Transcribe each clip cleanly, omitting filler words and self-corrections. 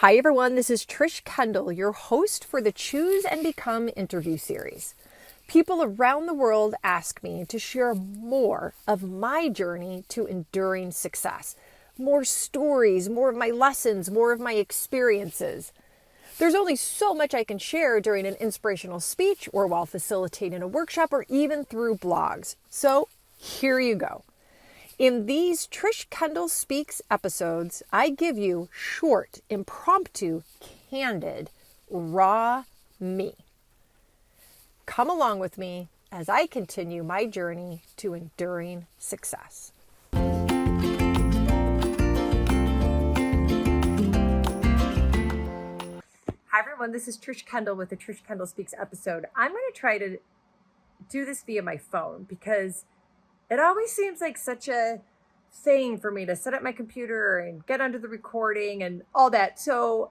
Hi everyone, this is Trish Kendall, your host for the Choose and Become interview series. People around the world ask me to share more of my journey to enduring success, more stories, more of my lessons, more of my experiences. There's only so much I can share during an inspirational speech or while facilitating a workshop or even through blogs. So here you go. In these Trish Kendall Speaks episodes, I give you short, impromptu, candid, raw me. Come along with me as I continue my journey to enduring success. Hi everyone, this is Trish Kendall with the Trish Kendall Speaks episode. I'm going to try to do this via my phone because it always seems like such a thing for me to set up my computer and get under the recording and all that. So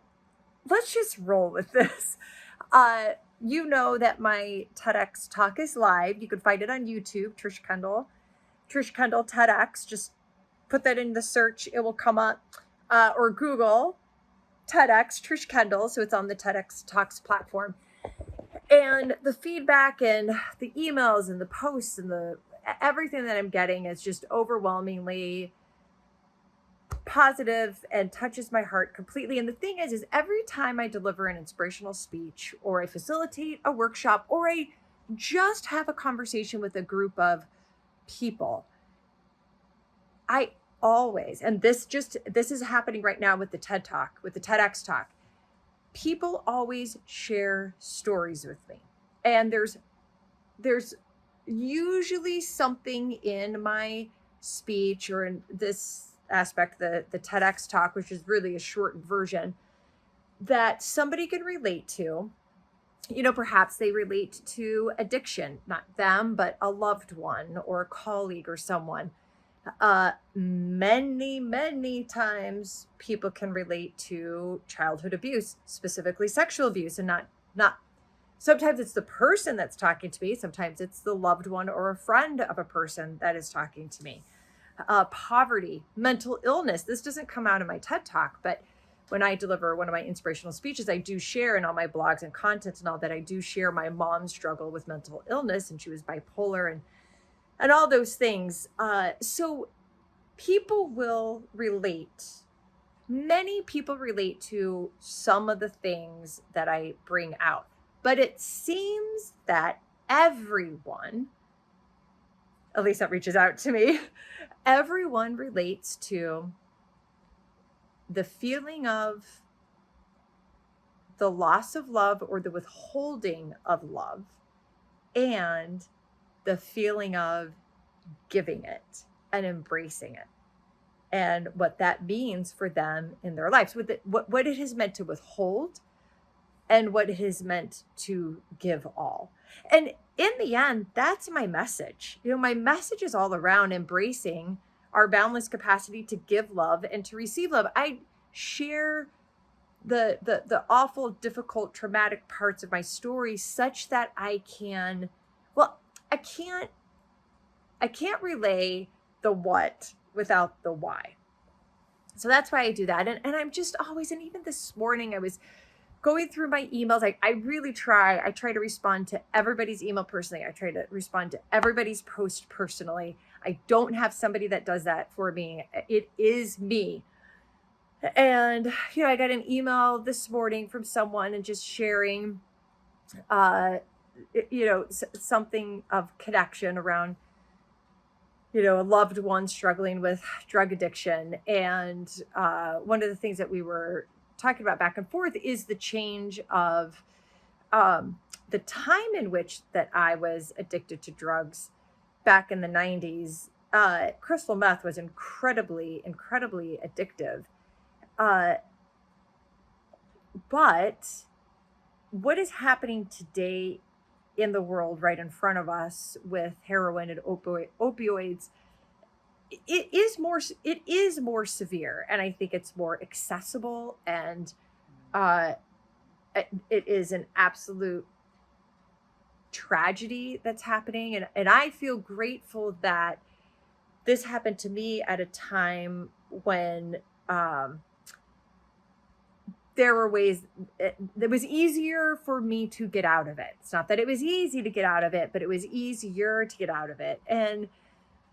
let's just roll with this. You know that my TEDx talk is live. You can find it on YouTube, Trish Kendall TEDx. Just put that in the search. It will come up, or Google TEDx Trish Kendall. So it's on the TEDx Talks platform. And the feedback and the emails and the posts and everything that I'm getting is just overwhelmingly positive and touches my heart completely. And the thing is every time I deliver an inspirational speech or I facilitate a workshop or I just have a conversation with a group of people, I always, and this is happening right now with the TED Talk, with the TEDx Talk, people always share stories with me. And there's usually something in my speech or in this aspect, the TEDx Talk, which is really a short version, that somebody can relate to. You know, perhaps they relate to addiction, not them, but a loved one or a colleague or someone. Many times people can relate to childhood abuse, specifically sexual abuse, and not sometimes it's the person that's talking to me. Sometimes it's the loved one or a friend of a person that is talking to me. Poverty, mental illness. This doesn't come out in my TED Talk, but when I deliver one of my inspirational speeches, I do share in all my blogs and content and all that. I do share my mom's struggle with mental illness, and she was bipolar and all those things. So people will relate. Many people relate to some of the things that I bring out. But it seems that everyone, at least that reaches out to me, everyone relates to the feeling of the loss of love or the withholding of love and the feeling of giving it and embracing it and what that means for them in their lives, what it has meant to withhold and what it has meant to give all. And in the end, that's my message. You know, my message is all around embracing our boundless capacity to give love and to receive love. I share the awful, difficult, traumatic parts of my story such that I can't relay the what without the why. So that's why I do that. And I'm just always, and even this morning I was going through my emails. I really try. I try to respond to everybody's email personally. I try to respond to everybody's post personally. I don't have somebody that does that for me. It is me. And, you know, I got an email this morning from someone and just sharing, something of connection around, you know, a loved one struggling with drug addiction. And one of the things that we were talking about back and forth is the change of the time in which that I was addicted to drugs back in the 90s. Crystal meth was incredibly addictive. But what is happening today in the world right in front of us with heroin and opioids, it is more severe, and I think it's more accessible, and it is an absolute tragedy that's happening, and I feel grateful that this happened to me at a time when there were ways it was easier for me to get out of it. It's not that it was easy to get out of it, but it was easier to get out of it. And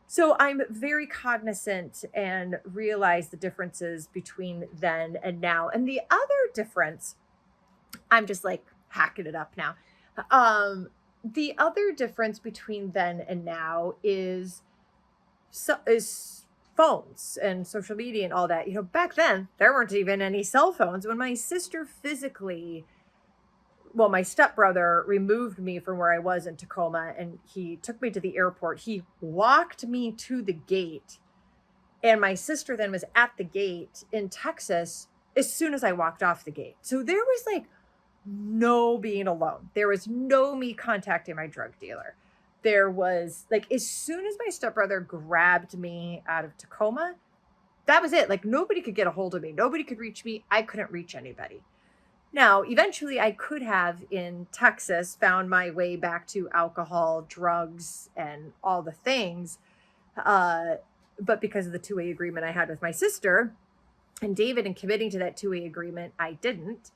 so I'm very cognizant and realize the differences between then and now. And the other difference, I'm just like hacking it up now. The other difference between then and now is phones and social media and all that. You know, back then there weren't even any cell phones. When my sister my stepbrother removed me from where I was in Tacoma and he took me to the airport. He walked me to the gate, and my sister then was at the gate in Texas as soon as I walked off the gate. So there was like no being alone. There was no me contacting my drug dealer. There was like, as soon as my stepbrother grabbed me out of Tacoma, that was it. Like, nobody could get a hold of me. Nobody could reach me. I couldn't reach anybody. Now, eventually I could have in Texas found my way back to alcohol, drugs, and all the things. But because of the two-way agreement I had with my sister and David and committing to that two-way agreement, I didn't.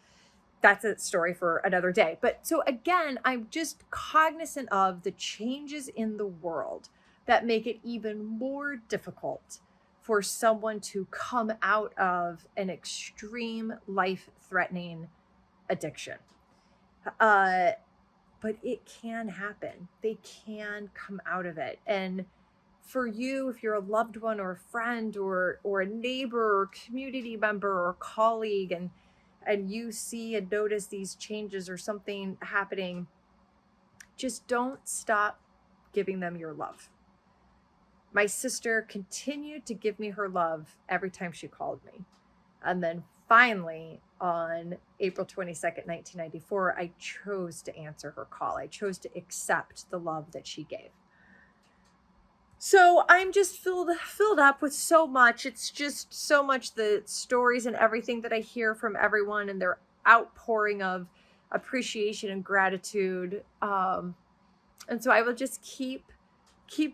That's a story for another day. But so again, I'm just cognizant of the changes in the world that make it even more difficult for someone to come out of an extreme life-threatening addiction. But it can happen. They can come out of it. And for you, if you're a loved one or a friend or a neighbor or community member or colleague, and you see and notice these changes or something happening, just don't stop giving them your love. My sister continued to give me her love every time she called me. And then finally, on April 22nd, 1994, I chose to answer her call. I chose to accept the love that she gave. So I'm just filled up with so much. It's just so much, the stories and everything that I hear from everyone and their outpouring of appreciation and gratitude. And so I will just keep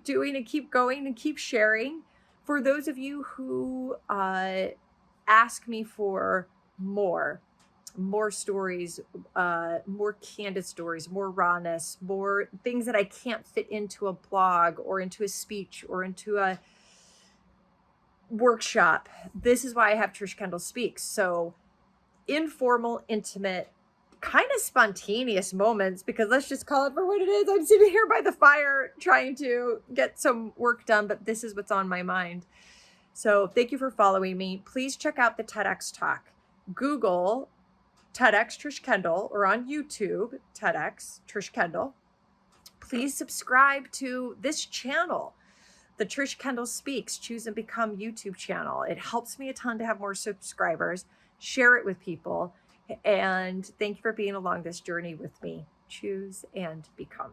doing and keep going and keep sharing. For those of you who ask me for more stories, more candid stories, more rawness, more things that I can't fit into a blog or into a speech or into a workshop. This is why I have Trish Kendall Speaks. So informal, intimate, kind of spontaneous moments, because let's just call it for what it is. I'm sitting here by the fire trying to get some work done, but this is what's on my mind. So thank you for following me. Please check out the TEDx talk. Google TEDx Trish Kendall, or on YouTube, TEDx Trish Kendall. Please subscribe to this channel, the Trish Kendall Speaks Choose and Become YouTube channel. It helps me a ton to have more subscribers. Share it with people. And thank you for being along this journey with me. Choose and become.